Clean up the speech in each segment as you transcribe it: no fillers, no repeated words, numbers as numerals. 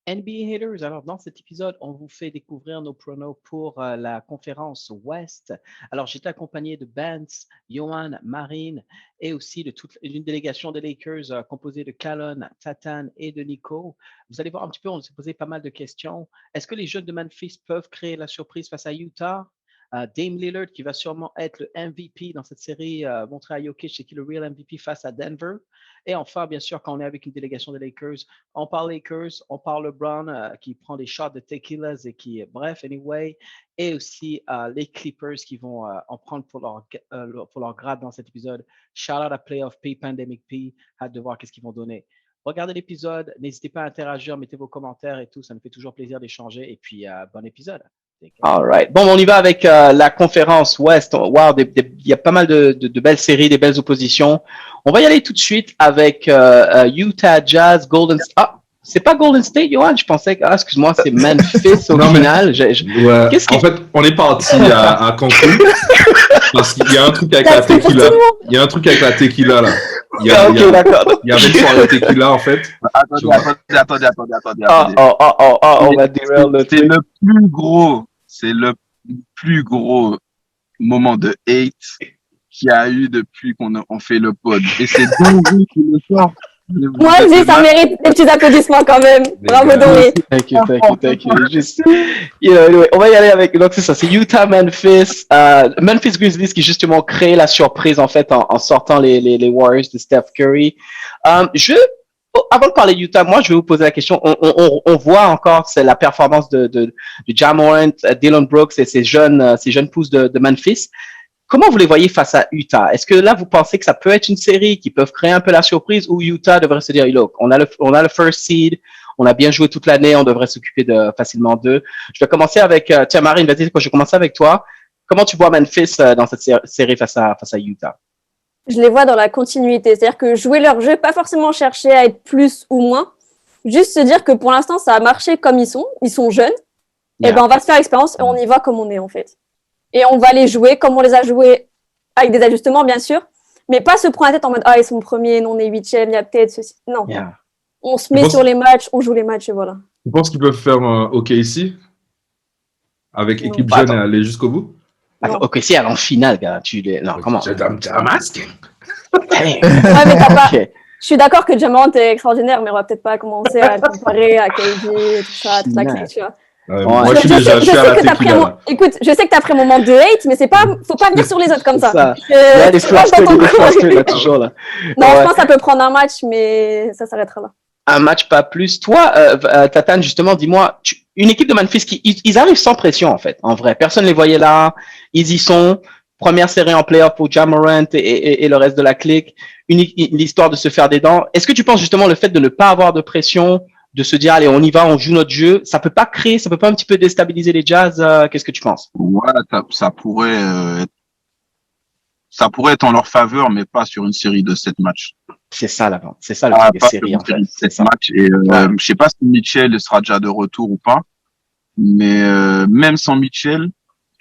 NBA Haters, alors dans cet épisode, on vous fait découvrir nos pronos pour la conférence Ouest. Alors j'étais accompagné de Bance, Johan, Marine et aussi de toute une délégation de Lakers composée de Calonne, Tatan et de Nico. Vous allez voir un petit peu, on s'est posé pas mal de questions. Est-ce que les jeunes de Memphis peuvent créer la surprise face à Utah? Dame Lillard qui va sûrement être le MVP dans cette série, montrer à Jokic c'est qui le real MVP face à Denver. Et enfin, bien sûr, quand on est avec une délégation de Lakers, on parle Lakers, on parle LeBron qui prend des shots de tequilas et qui, bref, anyway, et aussi les Clippers qui vont en prendre pour leur grade dans cet épisode. Shout out à Playoff P, Pandemic P, hâte de voir qu'est-ce qu'ils vont donner. Regardez l'épisode, n'hésitez pas à interagir, mettez vos commentaires et tout, ça me fait toujours plaisir d'échanger. Et puis, bon épisode. All right. Bon, on y va avec la conférence Ouest. Wow, il y a pas mal de belles séries, des belles oppositions. On va y aller tout de suite avec Utah Jazz, Golden State. Ah, c'est pas Golden State, Johan. Je pensais que, excuse-moi, c'est Memphis au final. Ouais. En fait, on est parti à Cancun parce qu'il y a un truc avec la tequila. Il y a un truc avec la tequila là. Il y avait une soirée tequila en fait. Attendez. On va derail le truc. C'est le plus gros moment de hate qu'il y a eu depuis qu'on fait le pod. Et c'est Dory qui le sort. Moi, je dis, ça mérite des petits applaudissements quand même. Bravo, Dory. Thank you. Just, anyway, on va y aller avec, donc c'est ça, c'est Utah, Memphis, Memphis Grizzlies qui justement crée la surprise en fait en sortant les Warriors de Steph Curry. Avant de parler de Utah, moi, je vais vous poser la question. On voit encore c'est la performance de Ja Morant, Dillon Brooks et ces jeunes pousses de Memphis. Comment vous les voyez face à Utah? Est-ce que là, vous pensez que ça peut être une série qui peuvent créer un peu la surprise ou Utah devrait se dire, look, on a le first seed, on a bien joué toute l'année, on devrait s'occuper de facilement d'eux. Je vais commencer avec, tiens, Marine, vas-y, je vais commencer avec toi. Comment tu vois Memphis dans cette série face à Utah? Je les vois dans la continuité. C'est-à-dire que jouer leur jeu, pas forcément chercher à être plus ou moins. Juste se dire que pour l'instant, ça a marché comme ils sont jeunes. Yeah. Et ben, on va se faire l'expérience et on y va comme on est, en fait. Et on va les jouer comme on les a joués, avec des ajustements, bien sûr. Mais pas se prendre la tête en mode, ils sont premiers, nous on est huitième, il y a peut-être ceci. Non. Yeah. On se met sur les matchs, on joue les matchs et voilà. Tu penses qu'ils peuvent faire OK ici? Avec équipe jeune et aller jusqu'au bout? Ok, si elle est en finale, gars. Non, comment? I'm asking. Ouais, mais t'as pas. Okay. Je suis d'accord que Ja Morant est extraordinaire, mais on va peut-être pas commencer à le comparer à KD, tout ça, toute la clique, tu vois. Moi, je suis à la tequila. Écoute, je sais que t'as pris un moment de hate, mais faut pas venir sur les autres comme ça. Il y a des flashbacks là, toujours là. Non, je pense que ça peut prendre un match, mais ça s'arrêtera là. Un match, pas plus. Toi, Tatane, justement, dis-moi, une équipe de Memphis ils arrivent sans pression, en fait, en vrai. Personne ne les voyait là. Ils y sont. Première série en playoff pour Ja Morant et le reste de la clique. L'histoire de se faire des dents. Est-ce que tu penses justement le fait de ne pas avoir de pression, de se dire, allez, on y va, on joue notre jeu, ça peut pas un petit peu déstabiliser les Jazz? Qu'est-ce que tu penses? Ouais, ça pourrait être en leur faveur, mais pas sur une série de 7 matchs. C'est ça, le truc des séries, en fait. 7 matchs. Et je sais pas si Mitchell sera déjà de retour ou pas, mais même sans Mitchell,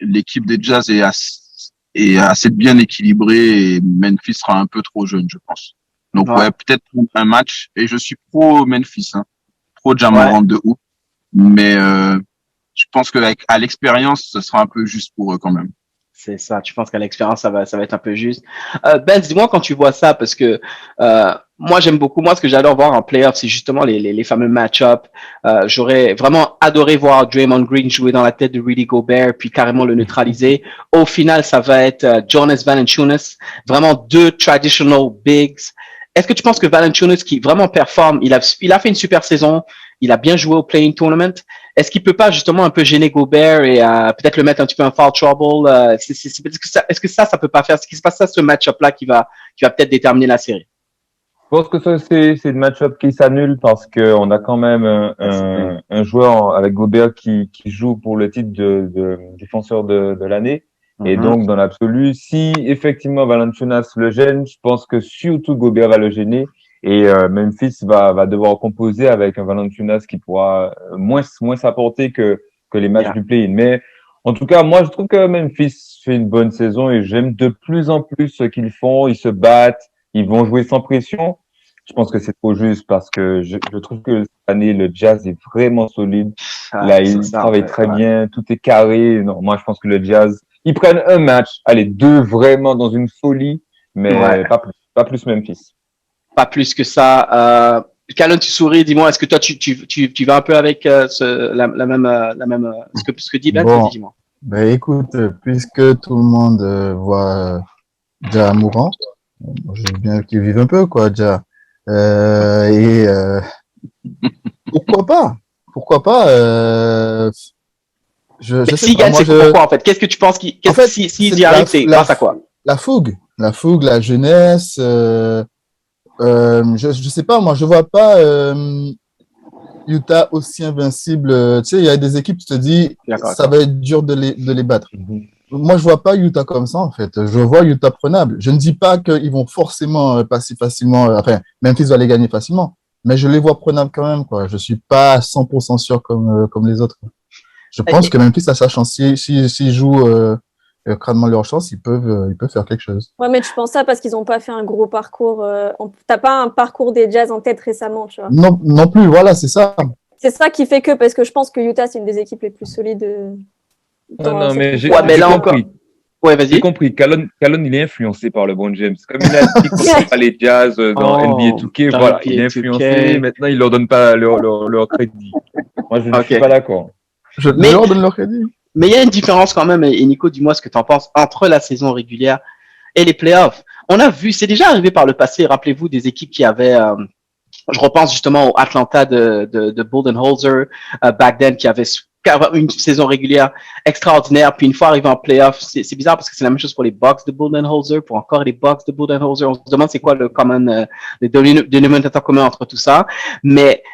l'équipe des Jazz est assez bien équilibrée et Memphis sera un peu trop jeune, je pense. Donc ouais, peut-être un match. Et je suis pro Memphis, pro Ja Morant de ouf, mais je pense que à l'expérience, ce sera un peu juste pour eux quand même. C'est ça. Tu penses qu'à l'expérience, ça va être un peu juste. Ben, dis-moi quand tu vois ça, parce que moi j'aime beaucoup. Moi, ce que j'adore voir en playoff, c'est justement les fameux match-up. J'aurais vraiment adoré voir Draymond Green jouer dans la tête de Rudy Gobert, puis carrément le neutraliser. Au final, ça va être Jonas Valanciunas, vraiment deux traditional bigs. Est-ce que tu penses que Valanciunas, qui vraiment performe, il a fait une super saison, il a bien joué au play-in tournament. Est-ce qu'il peut pas justement un peu gêner Gobert et peut-être le mettre un petit peu en foul trouble? Est-ce que ça peut pas faire? Est-ce qu'il se passe ça, ce match-up-là qui va peut-être déterminer la série? Je pense que ça, c'est le match-up qui s'annule parce que on a quand même un joueur avec Gobert qui joue pour le titre de défenseur de l'année. Et donc, dans l'absolu, si effectivement Valanciunas le gêne, je pense que surtout Gobert va le gêner. Et Memphis va devoir composer avec un Valanciunas qui pourra moins s'apporter que les matchs du play-in. Mais en tout cas, moi, je trouve que Memphis fait une bonne saison et j'aime de plus en plus ce qu'ils font. Ils se battent, ils vont jouer sans pression. je pense que c'est trop juste parce que je trouve que cette année, le Jazz est vraiment solide. Là, il travaille très bien, tout est carré. Non, moi, je pense que le Jazz, ils prennent un match, allez, 2 vraiment dans une folie, mais pas plus Memphis. Pas plus que ça. Calonne, tu souris, dis-moi, est-ce que toi, tu vas un peu avec la même ce que dit Ben, Bon, dis-moi. ben écoute, puisque tout le monde voit Ja mourant, je veux bien qu'il vive un peu, quoi, Ja. Pourquoi pas? Pourquoi pas? Mais Je sais s'il pas. gagne, Moi, c'est pourquoi, en fait? Qu'est-ce que tu penses en fait, s'il y arrive, c'est grâce à quoi? la fougue, la jeunesse. Je sais pas. Moi, je vois pas Utah aussi invincible. Tu sais, il y a des équipes, tu te dis, ça va être dur de les battre. Moi, je vois pas Utah comme ça, en fait. Je vois Utah prenable. Je ne dis pas qu'ils vont forcément passer facilement. Enfin, Memphis va les gagner facilement. Mais je les vois prenables quand même, quoi. Je suis pas 100% sûr comme les autres. Je pense que Memphis a sa chance. S'ils jouent crânement leur chance, ils peuvent faire quelque chose. Ouais, mais je pense ça parce qu'ils n'ont pas fait un gros parcours. T'as pas un parcours des Jazz en tête récemment, tu vois. Non plus, voilà, c'est ça. C'est ça qui fait que, parce que je pense que Utah, c'est une des équipes les plus solides. Non, mais j'ai là compris. Ouais, vas-y. J'ai compris. Callon, il est influencé par le bon James. Comme il a dit qu'on pas les Jazz dans NBA 2K, voilà, il est influencé. Maintenant, il leur donne pas leur crédit. Moi, je ne suis pas d'accord. Je leur donne leur crédit. Mais il y a une différence quand même, et Nico, dis-moi ce que tu en penses, entre la saison régulière et les playoffs. On a vu, c'est déjà arrivé par le passé, rappelez-vous des équipes qui avaient, je repense justement au Atlanta de Budenholzer, back then, qui avait une saison régulière extraordinaire, puis une fois arrivé en playoff, c'est bizarre parce que c'est la même chose pour les Bucks de Budenholzer, pour encore les Bucks de Budenholzer. On se demande c'est quoi le dénominateur commun entre tout ça. Mais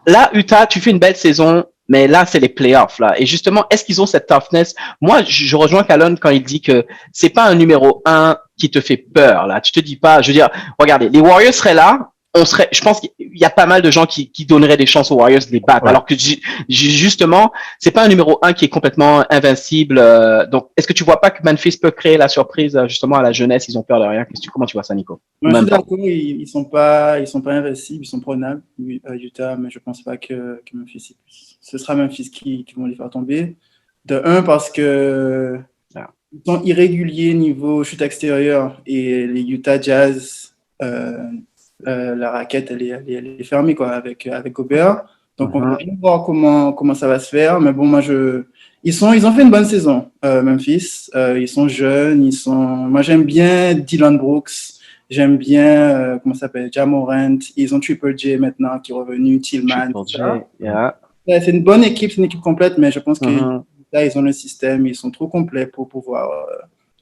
là, Utah, tu fais une belle saison, mais là, c'est les playoffs, là. Et justement, est-ce qu'ils ont cette toughness? Moi, je rejoins Calonne quand il dit que c'est pas un numéro 1 qui te fait peur, là. Tu te dis pas, je veux dire, regardez, les Warriors seraient là, je pense qu'il y a pas mal de gens qui donneraient des chances aux Warriors de les battre. Ouais. Alors que justement, c'est pas un numéro 1 qui est complètement invincible. Donc, est-ce que tu vois pas que Memphis peut créer la surprise, justement, à la jeunesse? Ils ont peur de rien. Comment tu vois ça, Nico? Moi, je suis d'accord. Ils sont pas invincibles. Ils sont prenables, Utah, mais je pense pas que Memphis, ce sera Memphis qui vont les faire tomber. De un, parce que ils sont irréguliers niveau chute extérieure et les Utah Jazz, la raquette, elle est fermée, quoi, avec Gobert. Donc, on va bien voir comment ça va se faire. Mais bon, moi, ils ont fait une bonne saison, Memphis. Ils sont jeunes. Moi, j'aime bien Dylan Brooks. J'aime bien, comment ça s'appelle, Ja Morant. Ils ont Triple J maintenant qui est revenu, Tillman. C'est une bonne équipe, c'est une équipe complète, mais je pense que là, ils ont le système. Ils sont trop complets pour pouvoir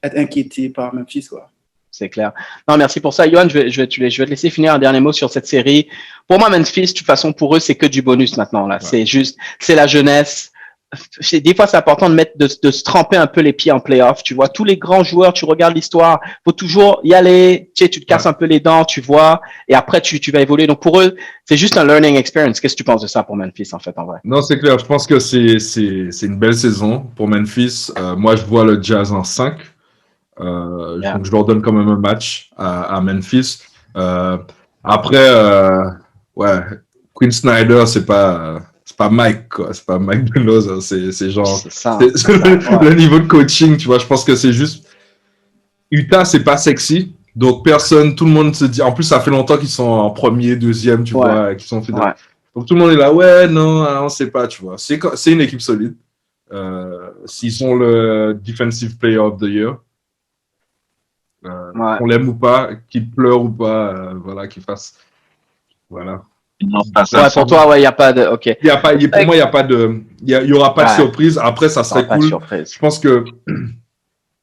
être inquiétés par Memphis, quoi. C'est clair. Non, merci pour ça. Yohan, je vais te laisser finir un dernier mot sur cette série. Pour moi, Memphis, de toute façon, pour eux, c'est que du bonus maintenant, là. Ouais. C'est la jeunesse. Des fois, c'est important de se tremper un peu les pieds en playoff. Tu vois, tous les grands joueurs, tu regardes l'histoire, faut toujours y aller. Tu te casses un peu les dents, tu vois, et après, tu vas évoluer. Donc, pour eux, c'est juste un learning experience. Qu'est-ce que tu penses de ça pour Memphis, en fait, en vrai? Non, c'est clair. Je pense que c'est une belle saison pour Memphis. Moi, je vois le Jazz en 5. Donc je leur donne quand même un match à Memphis. Après, Quinn Snyder, c'est pas Mike, quoi. C'est pas Mike Budenholzer. C'est genre, le niveau de coaching, tu vois. Je pense que c'est juste Utah, c'est pas sexy. Donc tout le monde se dit. En plus, ça fait longtemps qu'ils sont en premier, deuxième, tu vois, qu'ils sont finale. Donc tout le monde est là, non, on sait pas, tu vois. C'est une équipe solide. S'ils sont le Defensive Player of the Year. Qu'on l'aime ou pas, qu'il pleure ou pas, qu'il fasse. Voilà. Non, pour toi, il n'y a pas de. Ok. Pour moi, il n'y a pas de. Il y aura pas de surprise. Après, ça serait cool. Je pense que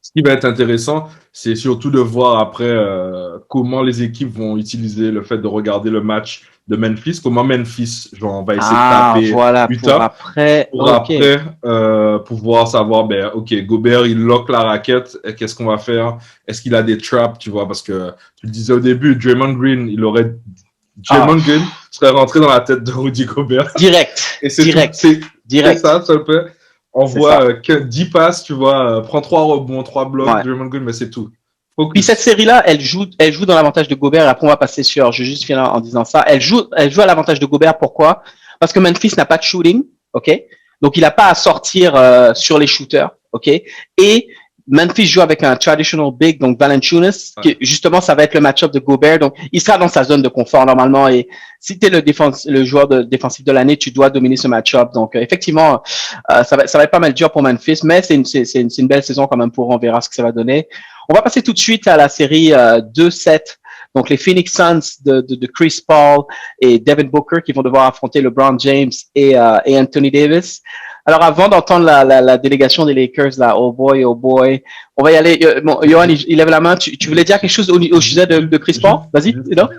ce qui va être intéressant, c'est surtout de voir après comment les équipes vont utiliser le fait de regarder le match de Memphis, comment Memphis va essayer de taper Utah pour après pouvoir savoir, Gobert, il lock la raquette, qu'est-ce qu'on va faire? Est-ce qu'il a des traps, tu vois? Parce que tu le disais au début, Draymond Green Green serait rentré dans la tête de Rudy Gobert. Direct. Et c'est ça, ça peut. On voit 10 passes, tu vois, prend 3 rebonds, 3 blocs, Draymond Green, mais c'est tout. Puis cette série-là, elle joue dans l'avantage de Gobert. Et après, on va passer sur. Je vais juste finir en disant ça. Elle joue à l'avantage de Gobert. Pourquoi? Parce que Memphis n'a pas de shooting, ok. Donc il n'a pas à sortir sur les shooters, ok. Et Memphis joue avec un traditional big, donc Valanciunas, qui justement ça va être le match-up de Gobert. Donc il sera dans sa zone de confort normalement. Et si tu es le joueur défensif de l'année, tu dois dominer ce match-up. Donc effectivement, ça va être pas mal dur pour Memphis, mais c'est une belle saison quand même pour eux. On verra ce que ça va donner. On va passer tout de suite à la série 2-7. Donc, les Phoenix Suns de Chris Paul et Devin Booker qui vont devoir affronter LeBron James et Anthony Davis. Alors, avant d'entendre la délégation des Lakers, là, oh boy, on va y aller. Bon, Johan, il lève la main. Tu voulais dire quelque chose au sujet de Chris Paul? Vas-y, c'est là.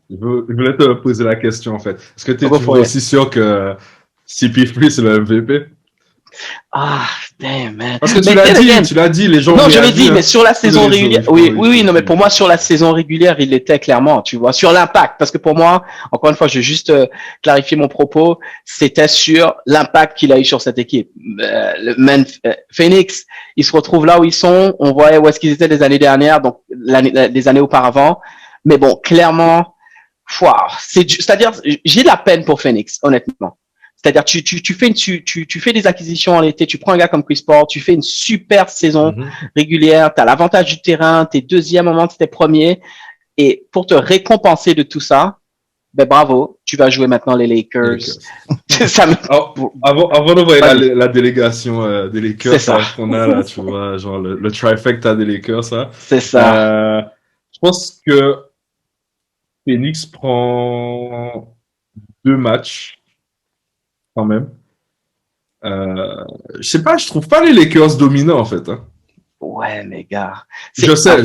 Je voulais te poser la question, en fait. Est-ce que tu es toujours aussi sûr que CP3, c'est le MVP? Ah, damn, man. Parce que tu l'as dit, les gens. Non, je l'ai dit, mais sur la saison régulière. Oui, non, mais pour moi, sur la saison régulière, il l'était clairement, tu vois. Sur l'impact, parce que pour moi, encore une fois, je vais juste clarifier mon propos, c'était sur l'impact qu'il a eu sur cette équipe. Phoenix, ils se retrouvent là où ils sont. On voyait où est-ce qu'ils étaient les années dernières, donc les années auparavant. Mais bon, clairement, c'est-à-dire, j'ai de la peine pour Phoenix, honnêtement. C'est-à-dire, tu fais des acquisitions en été, tu prends un gars comme Chris Paul, tu fais une super saison régulière, tu as l'avantage du terrain, t'es deuxième au moment de tes premiers, et pour te récompenser de tout ça, ben bravo, tu vas jouer maintenant les Lakers. Avant d'envoyer la délégation des Lakers qu'on a là, tu vois, genre le trifecta des Lakers, ça. C'est ça. Je pense que Phoenix prend 2 matchs. Quand même. Je sais pas, je trouve pas les Lakers dominants en fait. Hein. Ouais, mais gars. Je sais.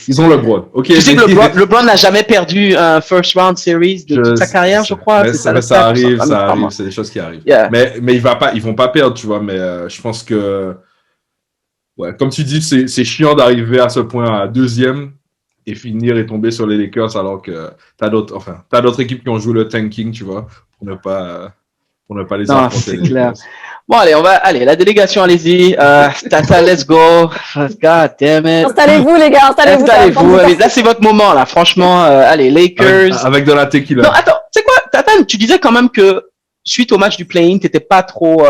Ils ont LeBron. Okay, tu sais que LeBron n'a jamais perdu un first round series de toute sa carrière, je crois. Ça arrive, c'est des choses qui arrivent. Yeah. Mais ils vont pas perdre, tu vois. Mais je pense que, ouais, comme tu dis, c'est chiant d'arriver à ce point à deuxième et finir et tomber sur les Lakers alors que t'as d'autres équipes qui ont joué le tanking, tu vois. Pour ne pas les affronter. C'est clair. Bon, allez, la délégation, allez-y. Tata, let's go. God damn it. Installez-vous, les gars, installez-vous. Là, c'est votre moment, là. Franchement, allez, Lakers. Avec de la tequila. Non, attends, c'est quoi, Tata, tu disais quand même que suite au match du play-in, t'étais pas trop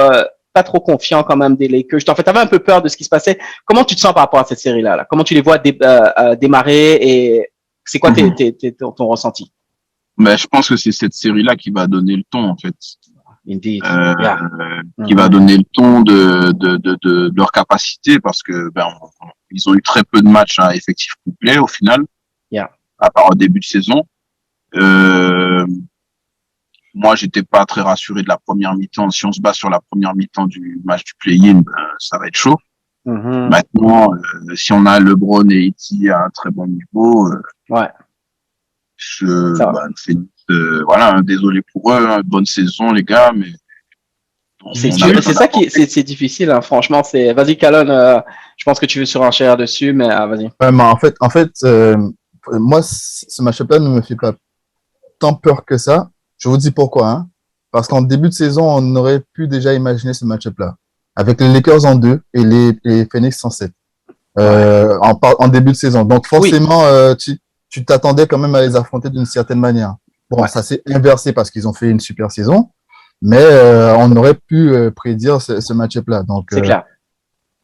confiant quand même des Lakers. En fait, t'avais un peu peur de ce qui se passait. Comment tu te sens par rapport à cette série-là, là? Comment tu les vois démarrer et c'est quoi ton ressenti? Mais je pense que c'est cette série-là qui va donner le ton, en fait. Indeed. Qui va donner le ton de leur capacité parce que, ils ont eu très peu de matchs à effectif complet, au final. À part au début de saison. Moi, j'étais pas très rassuré de la première mi-temps. Si on se base sur la première mi-temps du match du play-in, ça va être chaud. Maintenant, si on a LeBron et E.T. à un très bon niveau, voilà, désolé pour eux, hein, bonne saison les gars, mais c'est ça c'est difficile, hein, franchement. Vas-y, Calonne, je pense que tu veux surenchérir dessus, mais vas-y. Ouais, mais en fait, moi, ce match-up-là ne me fait pas tant peur que ça. Je vous dis pourquoi, hein. Parce qu'en début de saison, on aurait pu déjà imaginer ce match-up-là, avec les Lakers en 2 et les Phoenix en 7, en début de saison. Donc forcément, tu t'attendais quand même à les affronter d'une certaine manière. Bon, ça s'est inversé parce qu'ils ont fait une super saison, mais on aurait pu prédire ce match-up-là. Donc, c'est clair.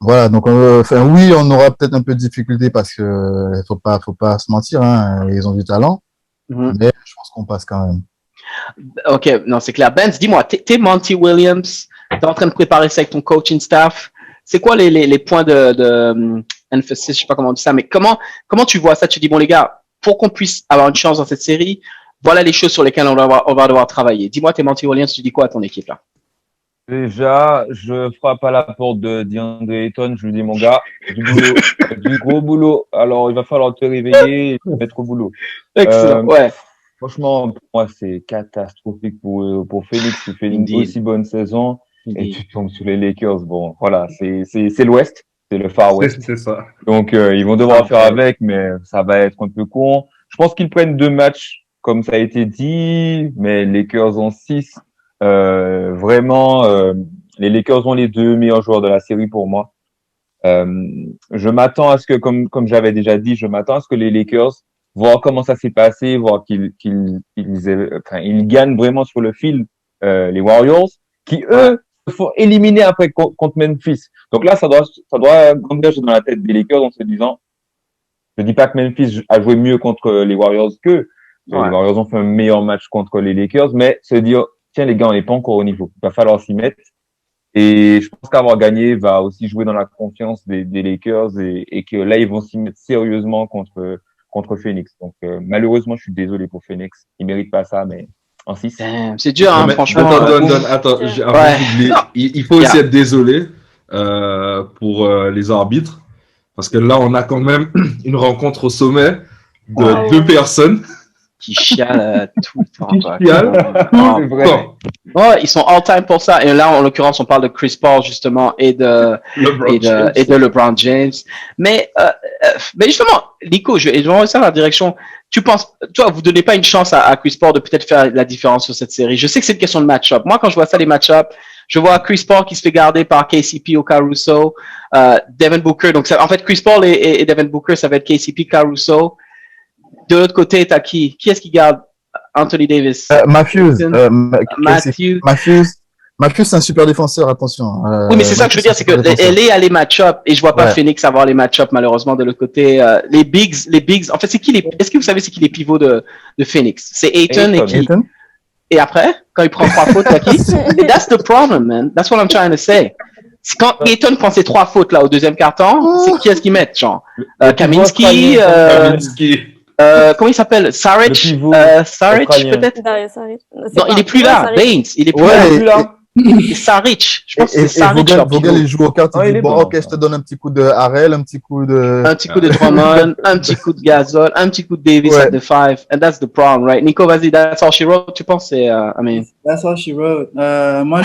Voilà, donc oui, on aura peut-être un peu de difficulté parce que faut pas se mentir, hein, ils ont du talent, mais je pense qu'on passe quand même. Ok, non, c'est clair. Benz, dis-moi, t'es Monty Williams, t'es en train de préparer ça avec ton coaching staff. C'est quoi les points de emphasis, je sais pas comment on dit ça, mais comment tu vois ça? Tu dis, bon les gars, pour qu'on puisse avoir une chance dans cette série, voilà les choses sur lesquelles on va devoir travailler. Dis-moi, t'es Monty Williams, tu dis quoi à ton équipe là? Déjà, je frappe à la porte de DeAndre Ayton, je lui dis, mon gars, du gros boulot. Alors, il va falloir te réveiller et te mettre au boulot. Excellent, Franchement, pour moi, c'est catastrophique pour Phoenix qui fait une aussi bonne saison. Et tu tombes sur les Lakers. Bon, voilà, c'est l'Ouest, c'est le Far West. C'est ça. Donc, ils vont devoir faire avec, mais ça va être un peu con. Je pense qu'ils prennent 2 matchs, comme ça a été dit, mais les Lakers en 6. Vraiment, les Lakers ont les 2 meilleurs joueurs de la série pour moi. Je m'attends à ce que, comme j'avais déjà dit, je m'attends à ce que les Lakers, voir comment ça s'est passé, voir qu'ils gagnent vraiment sur le fil les Warriors, qui eux se font éliminer après contre Memphis. Donc là, ça doit grandir dans la tête des Lakers en se disant, je dis pas que Memphis a joué mieux contre les Warriors que les Warriors ont fait un meilleur match contre les Lakers, mais se dire, tiens les gars, on n'est pas encore au niveau, il va falloir s'y mettre. Et je pense qu'avoir gagné va aussi jouer dans la confiance des Lakers et que là, ils vont s'y mettre sérieusement contre Phoenix. Donc, malheureusement, je suis désolé pour Phoenix. Ils méritent pas ça, mais en 6. C'est dur, hein, franchement. Attends, il faut aussi être désolé pour les arbitres. Parce que là, on a quand même une rencontre au sommet de 2 personnes. Qui chialent tout le temps. Qui chialent. C'est vrai. Oh, ils sont all-time pour ça. Et là, en l'occurrence, on parle de Chris Paul, justement, et de LeBron James. Mais justement, Nico, je vais envoyer ça dans la direction. Tu penses, toi, vous donnez pas une chance à Chris Paul de peut-être faire la différence sur cette série. Je sais que c'est une question de match-up. Moi, quand je vois ça, les match-up, je vois Chris Paul qui se fait garder par KCP ou Caruso, Devin Booker. Donc, en fait, Chris Paul et Devin Booker, ça va être KCP, Caruso. De l'autre côté, t'as qui? Qui est-ce qui garde Anthony Davis? Matthews. Matthews, c'est un super défenseur, attention. Oui, mais c'est ça que je veux dire, c'est que LA a les match-up et je vois pas Phoenix avoir les match-up, malheureusement, de l'autre côté. Les bigs, en fait, est-ce que vous savez c'est qui les pivots de Phoenix? C'est Ayton et qui? Ayton. Et après, quand il prend 3 fautes, t'as qui? That's the problem, man. That's what I'm trying to say. C'est quand Ayton prend ses 3 fautes, là, au deuxième quart-temps, c'est qui est-ce qu'ils mettent, genre? Kaminski, comment il s'appelle? Saric, peut-être? Non, il est plus là. Baines, il est plus là. Saric, je pense que c'est Saric. Vogel, il joue aux cartes, il dit, bon, ok, je te donne un petit coup de Harrell, un petit coup de Drummond, un petit coup de Gasol, un petit coup de Davis at the 5, and that's the problem, right? Nico, vas-y, that's all she wrote, tu penses, c'est, That's all she wrote. Moi,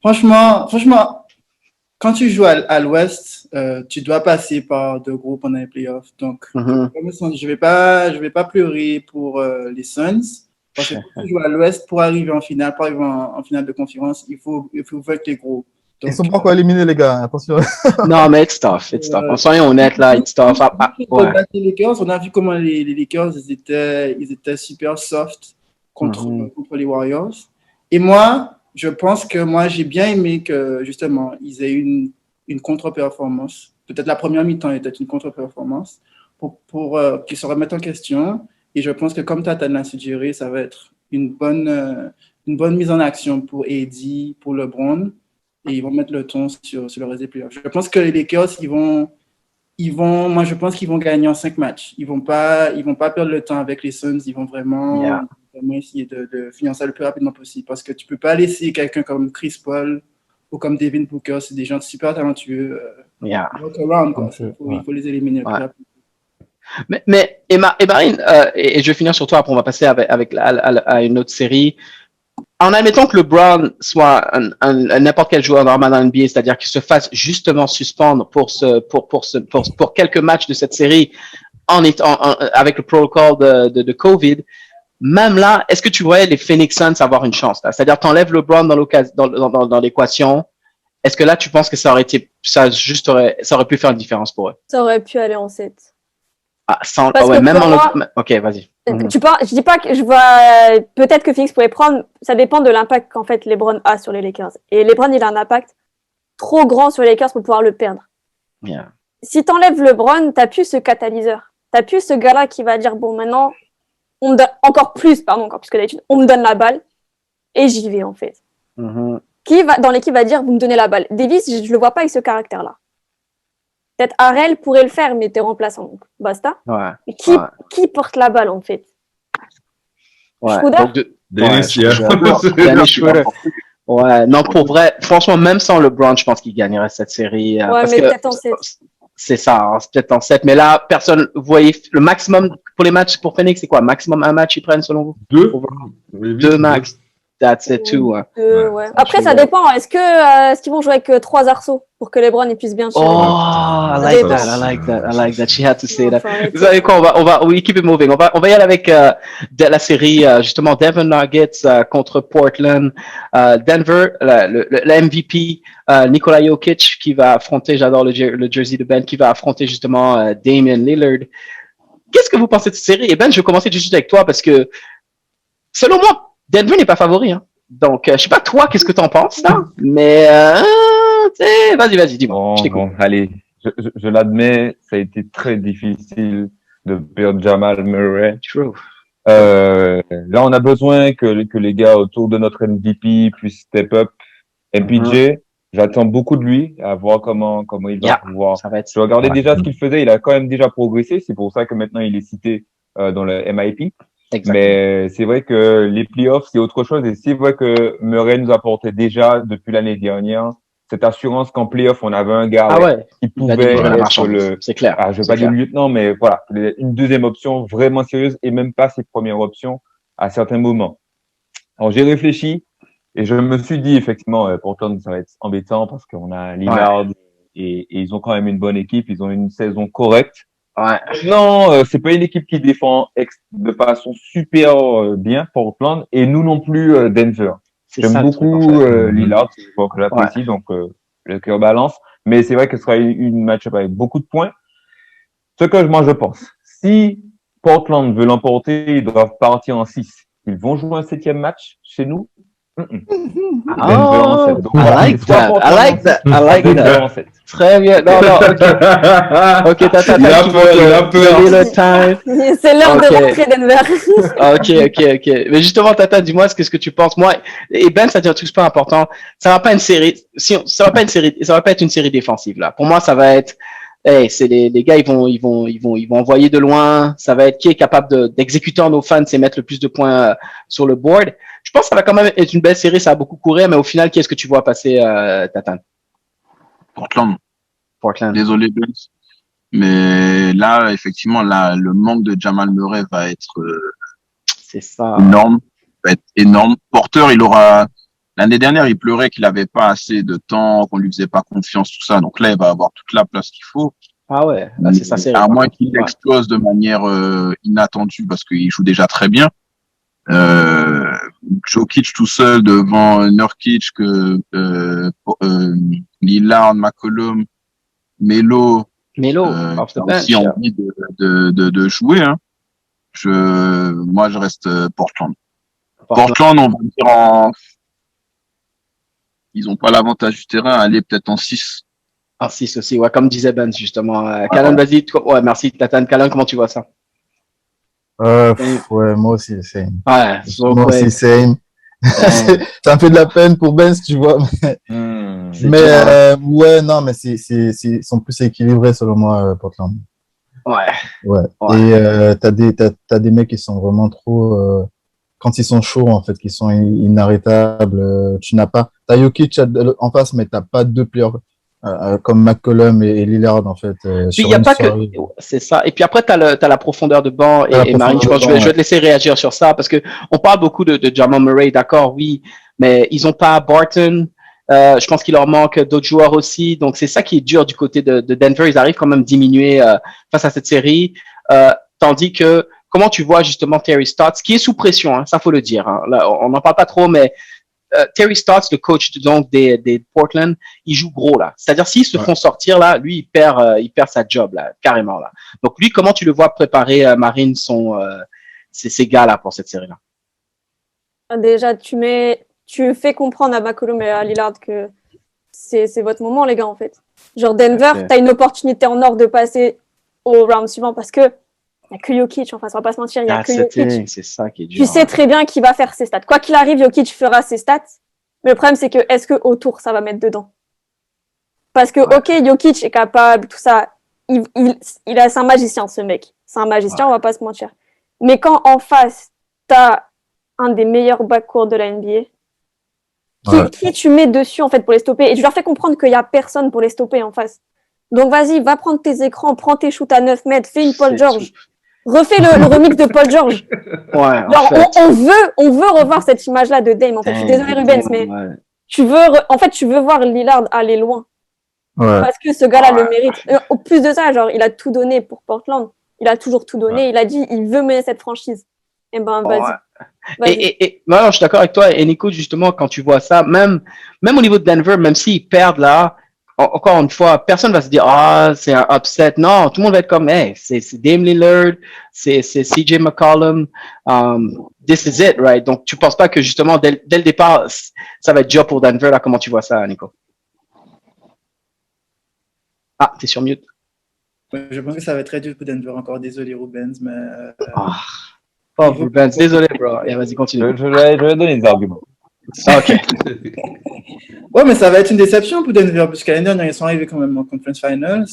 franchement, quand tu joues à l'Ouest, tu dois passer par 2 groupes pendant les playoffs. Donc, je vais pas pleurer pour les Suns. Parce que quand tu joues à l'Ouest, pour arriver en finale, en finale de conférence, il faut vaincre les gros. Donc, ils sont pas encore éliminés, les gars. Attention. Non, mais it's tough. Soyons honnêtes, là, it's tough. Les Lakers, on a vu comment les Lakers, ils étaient super soft contre les Warriors. Et moi, je pense que j'ai bien aimé que, justement, ils aient une contre-performance. Peut-être la première mi-temps était une contre-performance pour qu'ils se remettent en question. Et je pense que, comme Tata l'a suggéré, ça va être une bonne mise en action pour AD, pour LeBron. Et ils vont mettre le ton sur le reste des playoffs. Je pense que les Lakers, moi, je pense qu'ils vont gagner en 5 matchs. Ils vont pas perdre le temps avec les Suns. Ils vont vraiment essayer de finir ça le plus rapidement possible. Parce que tu peux pas laisser quelqu'un comme Chris Paul ou comme Devin Booker. C'est des gens super talentueux. Il faut les éliminer le plus rapidement. Mais Marine, et je vais finir sur toi, après on va passer à une autre série. En admettant que LeBron soit n'importe quel joueur normal dans NBA, c'est-à-dire qu'il se fasse justement suspendre pour quelques matchs de cette série avec le protocole de COVID, même là, est-ce que tu voyais les Phoenix Suns avoir une chance là? C'est-à-dire t'enlèves LeBron dans l'équation. Est-ce que là tu penses que ça aurait pu faire une différence pour eux? Ça aurait pu aller en 7. Ok, vas-y. Je dis pas que je vois. Peut-être que Phoenix pourrait prendre. Ça dépend de l'impact qu'en fait LeBron a sur les Lakers. Et LeBron, il a un impact trop grand sur les Lakers pour pouvoir le perdre. Yeah. Si t'enlèves LeBron, t'as plus ce catalyseur. T'as plus ce gars-là qui va dire bon, maintenant, on me donne encore plus que d'habitude. On me donne la balle et j'y vais en fait. Qui dans l'équipe va dire vous me donnez la balle. Davis, je le vois pas avec ce caractère-là. Peut-être Harrell pourrait le faire, mais t'es remplaçant, donc basta. Ouais. Mais qui porte la balle, en fait? Dennis Schroeder. Ouais, non, pour vrai, franchement, même sans LeBron, je pense qu'il gagnerait cette série. Parce mais peut-être en 7. C'est ça, hein, c'est peut-être en 7. Mais là, vous voyez, le maximum pour les matchs pour Phoenix, c'est quoi? Maximum un match ils prennent selon vous? 2. 2 max. That's it too. Hein. Ouais. Après, ça dépend. Est-ce qu'ils vont jouer avec 3 arceaux pour que LeBron puisse bien tirer? Oh, I like that. She had to say that. Vous savez quoi, we keep it moving. On va y aller avec la série, justement, Denver Nuggets contre Portland. Denver, le MVP, Nikola Jokic, qui va affronter, j'adore le jersey de Ben, qui va affronter justement Damian Lillard. Qu'est-ce que vous pensez de cette série? Et Ben, je vais commencer tout de suite avec toi parce que, selon moi, Denver n'est pas favori. Hein. Donc, je sais pas toi, qu'est-ce que t'en penses là? Mais vas-y, dis-moi. Bon, allez, je l'admets, ça a été très difficile de perdre Jamal Murray. True. Là, on a besoin que les gars autour de notre MVP puissent step up. MPJ, j'attends beaucoup de lui, à voir comment il va pouvoir. Je regardais déjà ce qu'il faisait, il a quand même déjà progressé. C'est pour ça que maintenant il est cité dans le MIP. Exactement. Mais c'est vrai que les playoffs, c'est autre chose. Et c'est vrai que Murray nous apportait déjà, depuis l'année dernière, cette assurance qu'en playoff, on avait un gars qui pouvait être c'est clair. Je vais pas dire le lieutenant, mais voilà, une deuxième option vraiment sérieuse et même pas ses premières options à certains moments. Alors, j'ai réfléchi et je me suis dit, effectivement, Portland, ça va être embêtant parce qu'on a Lillard et ils ont quand même une bonne équipe. Ils ont une saison correcte. Ouais. Non, c'est pas une équipe qui défend de façon super bien Portland et nous non plus Denver. J'aime beaucoup Lillard, c'est un que j'apprécie, donc le cœur balance. Mais c'est vrai que ce sera une match-up avec beaucoup de points. Ce que moi je pense, si Portland veut l'emporter, ils doivent partir en 6. Ils vont jouer un 7e match chez nous. Denver en 7. Donc, I like that. Très bien. Non, ok, t'as c'est l'heure de rentrer Denver. Ok. Mais justement, Tata, dis-moi ce que tu penses. Moi, et Ben, ça dit un truc super important. Ça va pas être une série défensive, là. Pour moi, ça va être, c'est les gars, ils vont envoyer de loin. Ça va être qui est capable d'exécuter en offense et mettre le plus de points sur le board. Je pense que ça va quand même être une belle série. Ça va beaucoup courir, mais au final, qui est-ce que tu vois passer, Tatan? Portland. Désolé, Ben. Mais là, effectivement, le manque de Jamal Murray va être énorme. Va être énorme. Porter, l'année dernière, il pleurait qu'il avait pas assez de temps, qu'on lui faisait pas confiance, tout ça. Donc là, il va avoir toute la place qu'il faut. Ah ouais, là, c'est ça, c'est à moins qu'il explose de manière inattendue parce qu'il joue déjà très bien. Jokic tout seul devant Nurkic, Lillard, McCollum, Melo off the bench, aussi envie de jouer. Hein. Moi, je reste Portland. Portland, on va dire ils ont pas l'avantage du terrain, aller peut-être en 6. En 6 aussi, ouais, comme disait Ben justement. Callan, vas-y. Ouais, merci Tatan. Callan, comment tu vois ça? Ouais, moi aussi, same. Ouais, moi aussi, same. Ça me fait de la peine pour Ben, tu vois. Mais ils sont plus équilibrés selon moi, Portland. Ouais. Et t'as des mecs qui sont vraiment trop quand ils sont chauds en fait, qui sont inarrêtables. T'as Jokic en face, mais t'as pas deux players comme McCollum et Lillard en fait. Puis il y a pas que c'est ça. Et puis après t'as la profondeur de banc et Marine. Je pense je vais te laisser réagir sur ça parce que on parle beaucoup de Jamal Murray, d'accord, oui, mais ils ont pas Barton. Je pense qu'il leur manque d'autres joueurs aussi. Donc c'est ça qui est dur du côté de Denver. Ils arrivent quand même diminuer face à cette série, tandis que comment tu vois justement Terry Stotts, qui est sous pression, hein, ça faut le dire. Hein. Là, on n'en parle pas trop, mais Terry Stotts, le coach donc des Portland, il joue gros là. C'est-à-dire s'ils se font sortir là, lui il perd sa job là, carrément là. Donc lui, comment tu le vois préparer Marine ces gars là pour cette série là? Déjà, tu fais comprendre à McCollum et à Lillard que c'est votre moment les gars en fait. Genre Denver, t'as une opportunité en or de passer au round suivant parce que il n'y a que Jokic, enfin, ça va pas se mentir, il n'y a que Jokic. C'est ça qui est dur. Tu sais très bien qu'il va faire ses stats. Quoi qu'il arrive, Jokic fera ses stats. Mais le problème, c'est que, est-ce que autour, ça va mettre dedans? Parce que, ok, Jokic est capable, tout ça. C'est un magicien, ce mec. C'est un magicien, on va pas se mentir. Mais quand en face, t'as un des meilleurs backcourts de la NBA, qui tu mets dessus, en fait, pour les stopper? Et tu leur fais comprendre qu'il y a personne pour les stopper en face. Donc, vas-y, va prendre tes écrans, prends tes shoots à 9 mètres, fais une Paul George. refais le remix de Paul George. Ouais, Genre, on veut revoir cette image-là de Dame. En fait, je suis désolée, Rubens, mais tu veux voir Lillard aller loin. Ouais. Parce que ce gars-là le mérite. Au plus de ça, genre, il a tout donné pour Portland. Il a toujours tout donné. Ouais. Il a dit, il veut mener cette franchise. Eh ben, vas-y. Ouais. Et non, je suis d'accord avec toi. Et Nico, justement, quand tu vois ça, même au niveau de Denver, même s'ils perdent là, encore une fois, personne va se dire, c'est un upset. Non, tout le monde va être comme, hey, c'est Dame Lillard, c'est CJ McCollum, this is it, right? Donc, tu penses pas que justement, dès le départ, ça va être dur pour Denver, là? Comment tu vois ça, Nico? Ah, t'es sur mute. Ouais, je pense que ça va être très dur pour Denver encore. Désolé, Rubens, mais. Oh, Rubens, désolé, bro. Yeah, vas-y, continue. Je vais donner des arguments. Ok. Ouais, mais ça va être une déception pour Denver, parce qu'à l'année dernière, ils sont arrivés quand même en Conference Finals.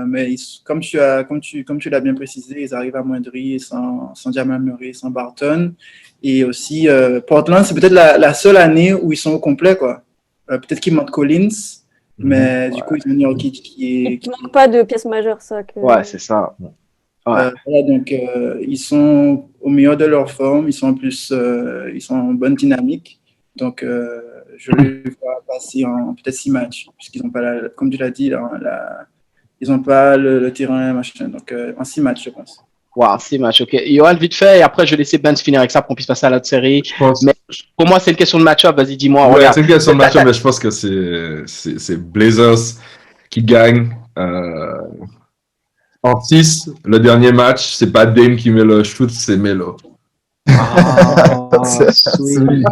Mais comme tu l'as bien précisé, ils arrivent amoindris sans Jamal Murray, sans Barton. Et aussi, Portland, c'est peut-être la seule année où ils sont au complet, quoi. Peut-être qu'il manque Collins, mais du coup, ils ont Nurkic qui manque pas de pièces majeures, ça. Ouais, c'est ça. Ouais. Voilà, donc, ils sont au meilleur de leur forme, ils sont en plus, ils sont en bonne dynamique. Donc, je les vois passer en peut-être 6 matchs, puisqu'ils n'ont pas, comme tu l'as dit, ils n'ont pas le terrain, machin. Donc, en 6 matchs, je pense. Wow, 6 matchs, ok. Johan, vite fait, et après, je vais laisser Ben finir avec ça pour qu'on puisse passer à l'autre série. Mais pour moi, c'est une question de match-up. Vas-y, dis-moi. Ouais, c'est une question de match-up, mais je pense que c'est Blazers qui gagne. En 6, le dernier match, c'est pas Dame qui met le shoot, c'est Melo. Sweet.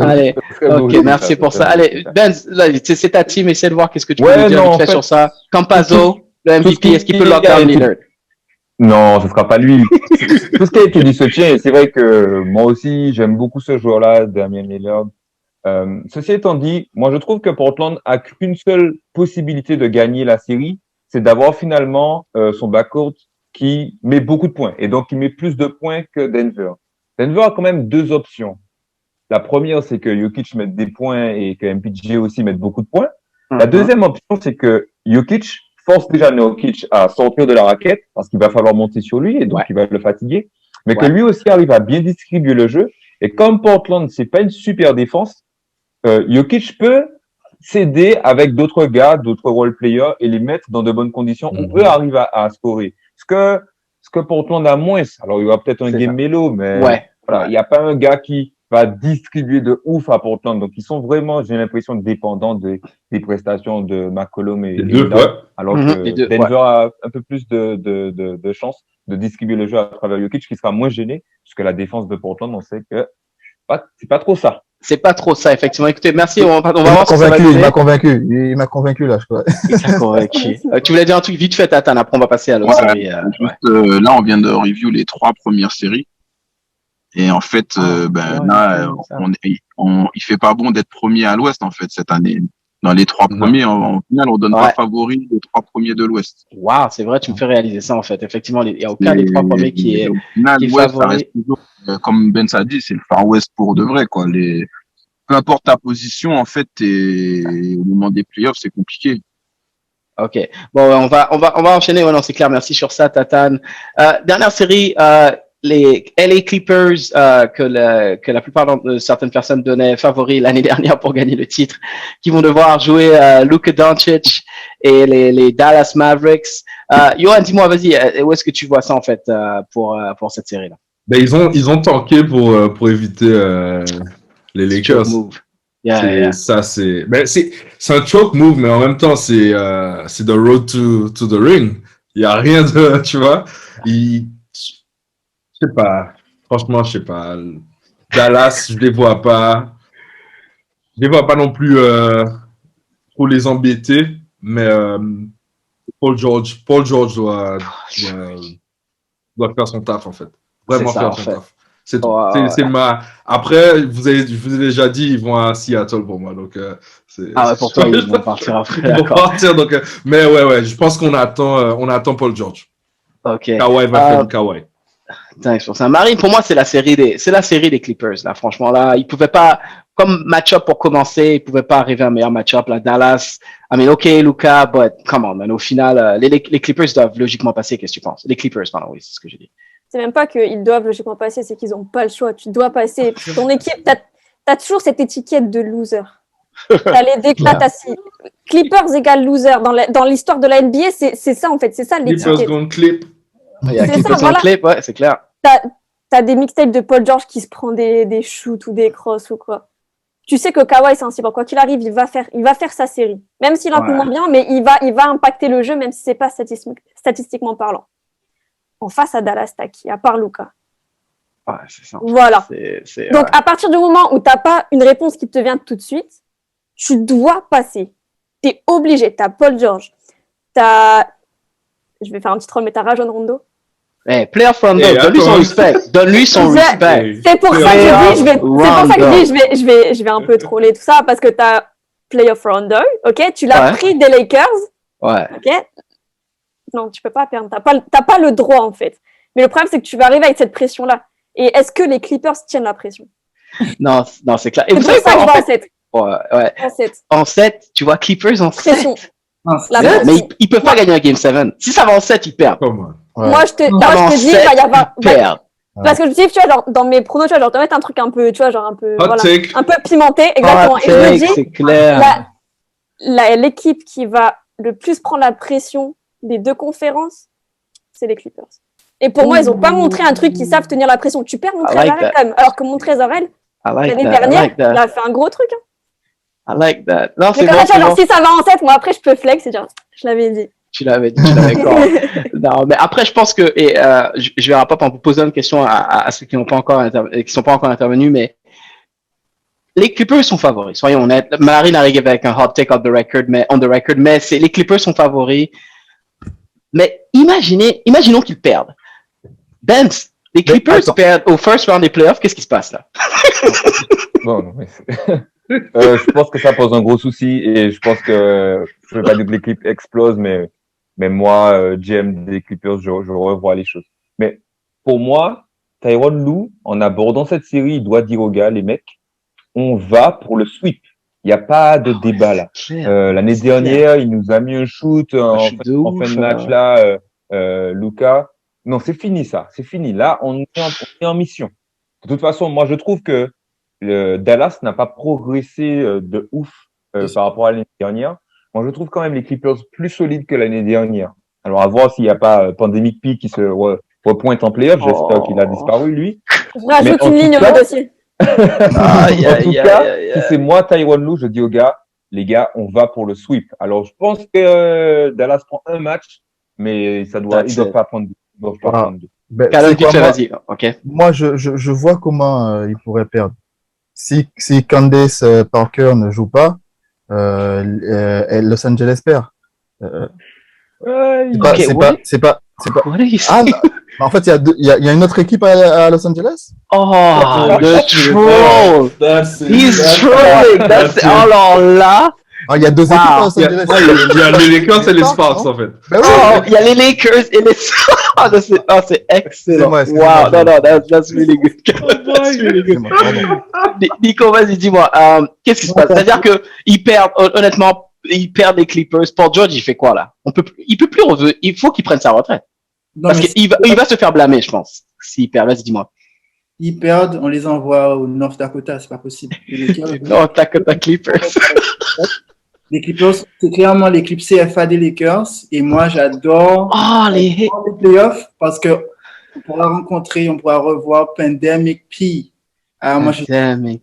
Allez, ok, merci pour ça. Allez, Ben, c'est ta team, essaie de voir qu'est-ce que tu peux nous dire vite fait sur ça. Campazzo, le MVP, est-ce qu'il peut lock down Lillard? Non, ce sera pas lui. Tout ce qui a été dit se tient, et c'est vrai que moi aussi, j'aime beaucoup ce joueur-là, Damian Lillard. Ceci étant dit, moi je trouve que Portland a qu'une seule possibilité de gagner la série, c'est d'avoir finalement son backcourt qui met beaucoup de points, et donc qui met plus de points que Denver. Denver a quand même 2 options. La première, c'est que Jokic mette des points et que MPJ aussi mette beaucoup de points. La deuxième option, c'est que Jokic force déjà Jokic à sortir de la raquette parce qu'il va falloir monter sur lui et donc il va le fatiguer, mais que lui aussi arrive à bien distribuer le jeu. Et comme Portland, c'est pas une super défense, Jokic peut s'aider avec d'autres gars, d'autres role players et les mettre dans de bonnes conditions où eux arrivent à scorer. Ce que Portland a moins, alors il y aura peut-être un game Melo, mais voilà, il n'y a pas un gars qui va distribuer de ouf à Portland. Donc, ils sont vraiment, j'ai l'impression, dépendants des prestations de McCollum et Lillard, alors que Denver a un peu plus de chance de distribuer le jeu à travers Jokic, qui sera moins gêné, puisque la défense de Portland, on sait que c'est pas trop ça. C'est pas trop ça, effectivement. Écoutez, merci. On va voir ce que ça va donner. Il m'a convaincu, là, je crois. Il t'a convaincu. Tu voulais dire un truc vite fait, Tatane. Après, on va passer à l'autre série. Là, on vient de review les 3 premières séries. Et en fait, il fait pas bon d'être premier à l'Ouest, en fait, cette année. Dans les 3 premiers, en final, on donne pas favori les 3 premiers de l'Ouest. Waouh, c'est vrai, tu me fais réaliser ça, en fait. Effectivement, il n'y a aucun des 3 premiers qui est favori. Ça reste toujours, comme Ben a dit, c'est le Far West pour de vrai, quoi. Peu importe ta position, en fait, au moment des playoffs, c'est compliqué. Ok. Bon, on va enchaîner. Ouais, non, c'est clair. Merci sur ça, Tatane. Dernière série, les LA Clippers, que la plupart de certaines personnes donnaient favoris l'année dernière pour gagner le titre, qui vont devoir jouer Luka Doncic et les Dallas Mavericks. Johan, dis-moi, vas-y, où est-ce que tu vois ça, en fait, pour cette série-là? Ben, ils ont tanké pour éviter les Lakers. Ça, c'est un choke move, mais en même temps, c'est the road to the ring. Il y a rien de, tu vois. Je sais pas. Franchement, je sais pas. Dallas, je les vois pas. Je les vois pas non plus pour les embêter, mais Paul George doit faire son taf, en fait. Vraiment faire son taf. C'est ma. Après, je vous ai déjà dit, ils vont à Seattle pour moi, donc pour toi, ils vont partir après. Ils vont partir, donc. Mais ouais, je pense qu'on attend Paul George. Ok. Kawhi va faire le Kawhi. Thanks pour ça. Marine, pour moi, c'est la série des Clippers, là. Franchement, là, ils pouvaient pas. comme match-up pour commencer, il pouvait pas arriver à un meilleur match-up. Là, Dallas, I mean, OK, Luka, but come on, man. Au final, les Clippers doivent logiquement passer. Qu'est-ce que tu penses? Les Clippers, pardon, oui, c'est ce que j'ai dit. C'est même pas qu'ils doivent logiquement passer, c'est qu'ils n'ont pas le choix. Tu dois passer. Ton équipe, t'as toujours cette étiquette de loser. T'as les déclatations. Clippers égale loser. Dans l'histoire de la NBA, c'est ça en fait. C'est ça l'étiquette. Clippers gonna clip. Il y a C'est Clippers ça, voilà. clip, ouais, c'est clair. T'as des mixtapes de Paul George qui se prend des shoots ou des crosses ou quoi. Tu sais que Kawhi, c'est ainsi. Quoi qu'il arrive, il va faire sa série. Même s'il a un peu moins bien, mais il va impacter le jeu, même si c'est pas statistiquement parlant. En face à Dallas, t'as qui? À part Luka. Ouais, c'est ça. Voilà. Donc, ouais. à partir du moment où t'as pas une réponse qui te vient tout de suite, tu dois passer. T'es obligé. T'as Paul George. Je vais faire un petit troll, mais t'as Rajon Rondo. Hey, player from Rondo, donne-lui son respect. Donne-lui son respect. C'est pour ça que je vais un peu troller tout ça, parce que t'as Playoff Rondo, ok? Tu l'as pris des Lakers. Ouais. Ok? Non, tu peux pas perdre. T'as pas le droit, en fait. Mais le problème, c'est que tu vas arriver avec cette pression-là. Et est-ce que les Clippers tiennent la pression? Non, c'est clair. Et c'est vous pour savez ça que je quoi, vais en 7. Ouais. En 7. En 7, tu vois, Clippers en Pression. 7. La Mais pression. ils peuvent pas gagner un Game 7. Si ça va en 7, ils perdent. Moi, je te dis, il va y avoir. Perdre. Parce que je dis, tu vois, genre, dans mes pronos, tu vois, genre, te mettre un truc un peu, tu vois, genre, un peu, Hot voilà, take. un peu pimenté, exactement. Et je me dis, c'est clair. l'équipe qui va le plus prendre la pression des deux conférences, c'est les Clippers. Et pour moi, ils n'ont pas montré un truc qui savent tenir la pression. Tu perds Montrezl Harrell quand même. Alors que Montrezl Harrell, l'année dernière, il a fait un gros truc. Hein. I like that. Non, Mais c'est quand bon, même, c'est genre, bon. si ça va en 7, moi après, je peux flex et dire, je l'avais dit. Tu l'avais encore. Non, mais après, je pense que, et je vais rappeler en vous posant une question à ceux qui n'ont pas encore qui sont pas encore intervenus, mais les Clippers sont favoris. Soyons honnêtes. Marine arrive avec un hot take on the record, mais les Clippers sont favoris. Mais imaginons qu'ils perdent. Benz, les Clippers perdent au first round des playoffs. Qu'est-ce qui se passe là? Bon, non, mais je pense que ça pose un gros souci et je pense que je ne veux pas dire que l'équipe explose, mais moi, GM des Clippers, je revois les choses. Mais pour moi, Tyronn Lue, en abordant cette série, il doit dire aux gars, les mecs, on va pour le sweep. Il n'y a pas de débat là. L'année dernière, il nous a mis un shoot en fin de match là, Luka. Non, c'est fini ça. C'est fini. Là, on est en mission. De toute façon, moi, je trouve que Dallas n'a pas progressé de ouf par rapport à l'année dernière. Moi, je trouve quand même les Clippers plus solides que l'année dernière. Alors, à voir s'il n'y a pas Pandemic P qui se repointe en playoff. J'espère qu'il a disparu, lui. Je rajoute une ligne au dossier. En tout cas, si c'est moi, Tyronn Lue, je dis aux gars, les gars, on va pour le sweep. Alors, je pense que Dallas prend un match, mais ils doivent pas prendre deux. Ben, vas-y. Ok. Moi, je vois comment ils pourraient perdre. Si Candace Parker ne joue pas, Los Angeles perd. C'est pas. Ah, en fait, il y a une autre équipe à Los Angeles? Oh, le troll! He's trolling! Alors là, il y a deux équipes à Los Angeles. Il y a les Lakers et les Sparks, en fait. Il y a les Lakers et les Sparks. C'est excellent. Wow, non, that's really good. Nico, vas-y, dis-moi, qu'est-ce qui se passe? C'est-à-dire qu'ils perdent, honnêtement, ils perdent les Clippers. Paul George, il fait quoi là? Il peut plus revenir. Il faut qu'il prenne sa retraite. Parce qu'il va se faire blâmer, je pense. S'il perd, vas-y, dis-moi. Ils perdent, on les envoie au North Dakota, c'est pas possible. North Dakota Clippers. Les Clippers, c'est clairement l'équipe CFA des Lakers. Et moi, j'adore les playoffs parce que on pourra revoir Pandemic P. Alors, moi, je suis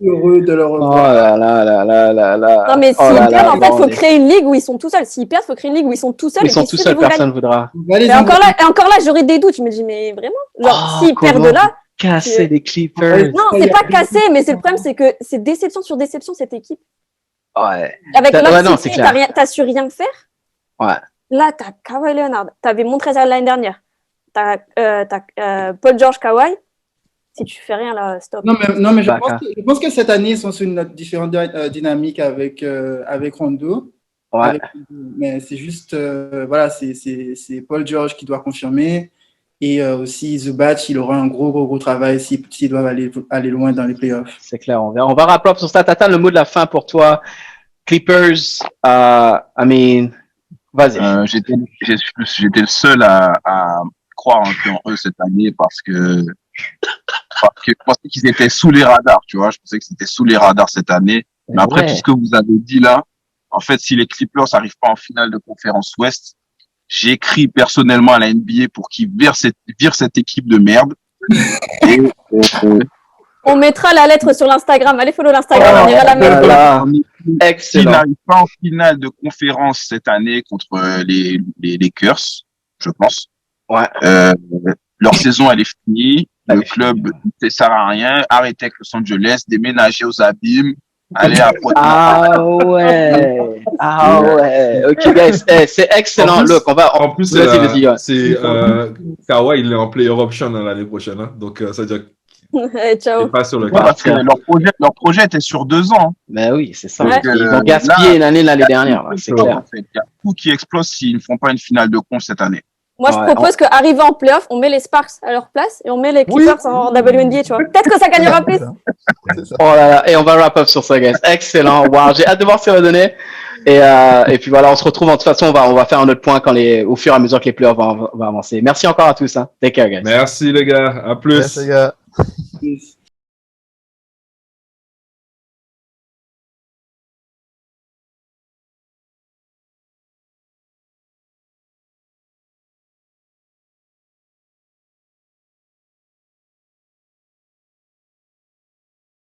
heureux de le revoir. Oh là. Non, mais s'ils perdent, en fait, il faut créer une ligue où ils sont tout seuls. S'ils perdent, il faut créer une ligue où ils sont tout seuls. Ils sont tout seuls, personne ne voudra. Et encore là, j'aurais des doutes. Je me dis, mais vraiment? Genre, s'ils perdent là. Casser les Clippers. Non, c'est pas cassé, mais le problème, c'est que c'est déception sur déception, cette équipe. Ouais. Avec Love City, t'as su rien faire. Ouais. Là, t'as Kawhi Leonard. T'avais Montrezl l'année dernière. T'as Paul George, Kawhi. Si tu fais rien là, stop. Non, mais je pense que cette année, ils sont sur une différente dynamique avec Rondo. Ouais. Mais c'est juste, voilà, c'est Paul George qui doit confirmer. Et aussi, Zubac, il aura un gros travail s'ils doivent aller loin dans les playoffs. C'est clair, on va wrap up sur ça. Tata, le mot de la fin pour toi. Clippers, vas-y. J'étais le seul à croire un peu en eux cette année parce que je pensais qu'ils étaient sous les radars, tu vois. Je pensais que c'était sous les radars cette année. Mais après tout ce que vous avez dit là, en fait, si les Clippers n'arrivent pas en finale de conférence Ouest, j'ai écrit personnellement à la NBA pour qu'ils virent cette équipe de merde. Et, on mettra la lettre sur l'Instagram. Allez follow l'Instagram, on ira la mettre. Excellent. S'ils n'arrivent pas en finale de conférence cette année contre les Lakers, je pense. Ouais. Leur saison, elle est finie. Le club ne sert à rien. Arrêtez avec Los Angeles, déménager aux abîmes. Allez à Ah ouais. Ok, guys. C'est excellent. Look, en plus, Kawhi, il est en player option l'année prochaine. Hein. Donc, ça veut dire ciao. pas sur le parce que leur projet était sur 2 ans. Ben oui, c'est ça. Donc, ils ont gaspillé une année l'année dernière. C'est clair. En fait, il y a tout qui explose s'ils ne font pas une finale de conf cette année. Moi, je propose qu'arrivant en playoff, on met les Sparks à leur place et on met les Clippers en WNBA, tu vois. Peut-être que ça gagnera plus. Oh là là, et on va wrap up sur ça, guys. Excellent. Wow, j'ai hâte de voir ce que ça va donner. Et puis voilà, on se retrouve. De toute façon, on va faire un autre point au fur et à mesure que les playoffs vont avancer. Merci encore à tous. Hein. Take care, guys. Merci les gars. À plus. Merci les gars. Peace.